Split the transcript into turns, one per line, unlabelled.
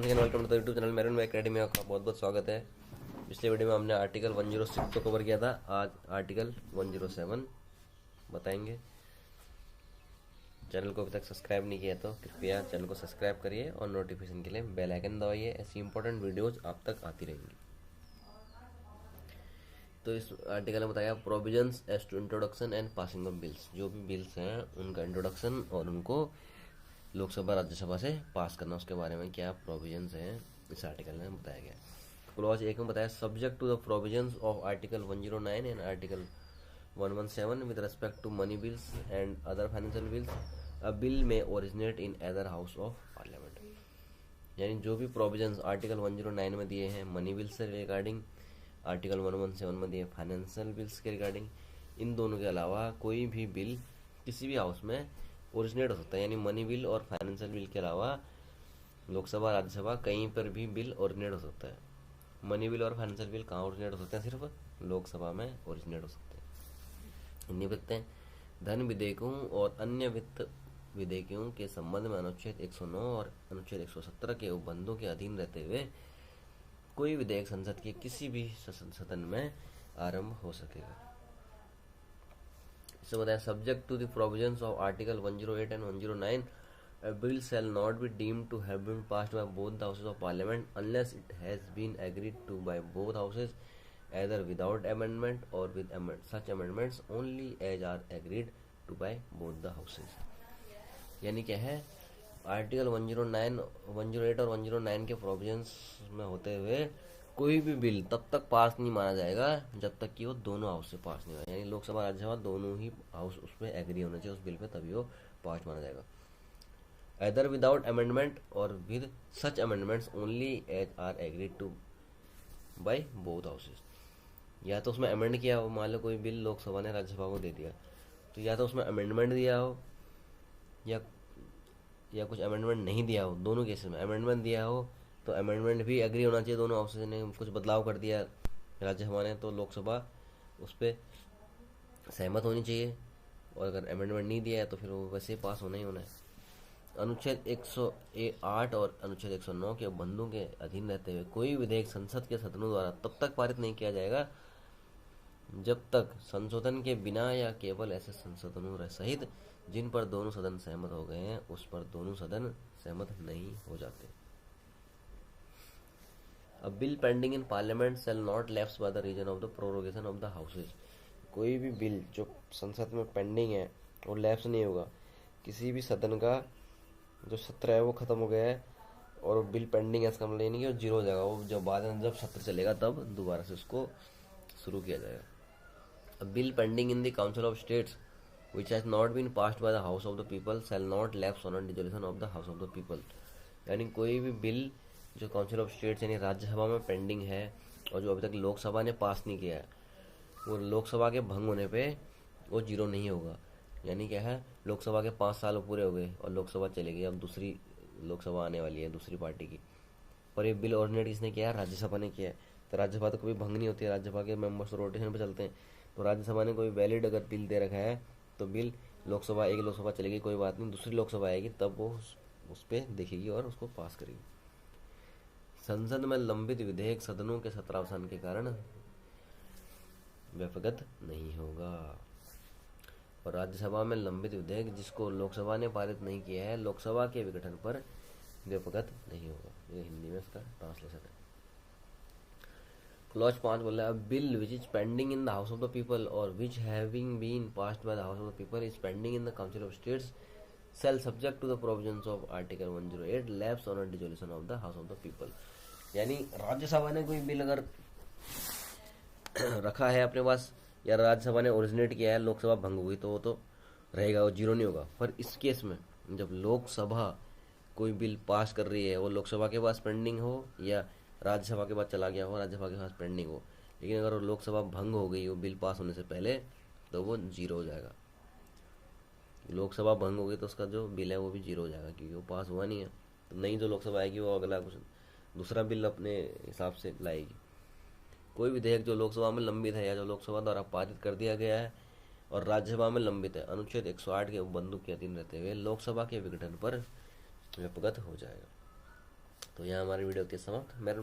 And welcome to the YouTube channel Meran academy में आपका बहुत बहुत स्वागत है। पिछले वीडियो में हमने आर्टिकल 106 को कवर किया था। आज आर्टिकल 107 बताएंगे। चैनल को अभी तक सब्सक्राइब नहीं किया तो कृपया चैनल को सब्सक्राइब करिए और नोटिफिकेशन के लिए बेल आइकन दबाइए। ऐसी इंपॉर्टेंट वीडियोज आप तक आती रहेंगी। तो इस आर्टिकल में बताया provisions as to introduction and passing of bills. जो भी बिल्स हैं उनका इंट्रोडक्शन और उनको लोकसभा राज्यसभा से पास करना, उसके बारे में क्या प्रोविजंस हैं इस आर्टिकल में बताया गया। क्लॉज 1 में बताया subject to the provisions of article 109 and article 117 with respect to money bills and other financial bills a bill may originate in other house of parliament. यानी जो भी प्रोविजंस आर्टिकल 109 में दिए हैं मनी बिल्स से regarding, article 117 में दिए financial bills के रिगार्डिंग, इन दोनों के अलावा कोई भी बिल किसी भी हाउस में ओरिजिनेट हो सकता है। यानी मनी बिल और फाइनेंशियल बिल के अलावा लोकसभा राज्यसभा कहीं पर भी बिल ओरिजिनेट हो सकता है। मनी बिल और फाइनेंशियल बिल कहाँ ओरिजिनेट हो सकते हैं? सिर्फ लोकसभा में ओरिजिनेट हो सकते हैं। हिंदी में देखते हैं। धन विधेयकों और अन्य वित्त विधेयकों के संबंध में अनुच्छेद 109 और अनुच्छेद 117 के उपबंधों के अधीन रहते हुए कोई विधेयक संसद के किसी भी सदन में आरंभ हो सकेगा। इससे बताया subject to the provisions of article 108 and 109 a bill shall not be deemed to have been passed by both the houses of parliament unless it has been agreed to by both houses either without amendment or with such amendments only as are agreed to by both the houses। यानी क्या है, article 109 108 और 109 के provisions में होते हुए कोई भी बिल तब तक पास नहीं माना जाएगा जब तक कि वो दोनों हाउस से पास नहीं होगा। यानी लोकसभा राज्यसभा दोनों ही हाउस उस पर एग्री होना चाहिए उस बिल पे, तभी वो पास माना जाएगा। either without amendment or with such amendments only as are agreed to by both houses। या तो उसमें अमेंड किया हो, मान लो कोई बिल लोकसभा ने राज्यसभा को दे दिया तो या तो उसमें अमेंडमेंट दिया हो या कुछ अमेंडमेंट नहीं दिया हो। दोनों केसेस में अमेंडमेंट दिया हो तो अमेंडमेंट भी एग्री होना चाहिए दोनों हाउसेज ने। कुछ बदलाव कर दिया राज्यसभा ने तो लोकसभा उस पर सहमत होनी चाहिए, और अगर अमेंडमेंट नहीं दिया है तो फिर वो वैसे ही पास होना ही होना है। अनुच्छेद 108 और अनुच्छेद 109 के उपबंधों के अधीन रहते हुए कोई विधेयक संसद के सदनों द्वारा तब तक पारित नहीं किया जाएगा जब तक संशोधन के बिना या केवल ऐसे संशोधनों सहित जिन पर दोनों सदन सहमत हो गए हैं उस पर दोनों सदन सहमत नहीं हो जाते। A bill pending in parliament shall not lapse by the reason of the prorogation of the houses। कोई भी बिल जो संसद में पेंडिंग है वो लैप्स नहीं होगा। किसी भी सदन का जो सत्र है वो खत्म हो गया है और बिल पेंडिंग है, इसका मतलब ये नहीं कि वो जीरो हो जाएगा। वो जब बाद में जब सत्र चलेगा तब दोबारा से उसको शुरू किया जाएगा। A bill pending in the council of states which has not been passed by the house of the people shall not lapse on a dissolution of the house of the people। यानी कोई भी bill जो council of states यानी राज्यसभा में pending है और जो अभी तक लोकसभा ने पास नहीं किया है वो लोकसभा के भंग होने पे वो जीरो नहीं होगा। यानी क्या है, लोकसभा के 5 साल पूरे हो गए और लोकसभा चली गई, अब दूसरी लोकसभा आने वाली है दूसरी पार्टी की, पर ये बिल ओरिजिनेट किसने किया है? राज्यसभा ने किया है। तो राज्यसभा तो कभी भंग नहीं होती है, राज्यसभा के मेंबर्स रोटेशन पे चलते हैं। तो राज्यसभा ने कोई वैलिड अगर बिल दे रखा है तो बिल लोकसभा एक लोकसभा चलेगी कोई बात नहीं, दूसरी लोकसभा आएगी तब वो उस पर देखेगी और उसको पास करेगी। संसद में लंबित विधेयक सदनों के सत्रावसान के कारण व्यपगत नहीं होगा, और राज्यसभा में लंबित विधेयक जिसको लोकसभा ने पारित नहीं किया है लोकसभा के विघटन पर व्यपगत नहीं होगा। ये हिंदी में इसका ट्रांसलेशन है। क्लॉज 5 बोल रहा है bill which is pending in the house of the people और which having been passed by the house of the people is pending in the council of states shall subject to the provisions of article 108 lapse on a dissolution of the house of the people. यानी राज्यसभा ने कोई bill अगर रखा है अपने पास या राज्यसभा ने originate किया है, लोकसभा भंग हुई तो वो तो रहेगा, वो जीरो नहीं होगा। पर इस केस में जब लोकसभा कोई बिल पास कर रही है वो लोकसभा के पास पेंडिंग हो या राज्यसभा के पास चला गया हो राज्यसभा के पास पेंडिंग हो, लेकिन अगर वो लोकसभा भंग हो गई वो बिल पास होने से पहले तो वो जीरो हो जाएगा। लोकसभा भंग हो गई तो उसका जो बिल है वो भी जीरो हो जाएगा क्योंकि वो पास हुआ नहीं है। तो नई जो लोकसभा आएगी वो अगला कुछ दूसरा बिल अपने हिसाब से लाएगी। कोई विधेयक जो लोकसभा में लंबित है या जो लोकसभा द्वारा पारित कर दिया गया है और राज्यसभा में लंबित है अनुच्छेद 108 के उपबंधों के अधीन रहते हुए लोकसभा के विघटन पर व्यपगत हो जाएगा। तो यहाँ हमारी वीडियो होती है समाप्त। मैं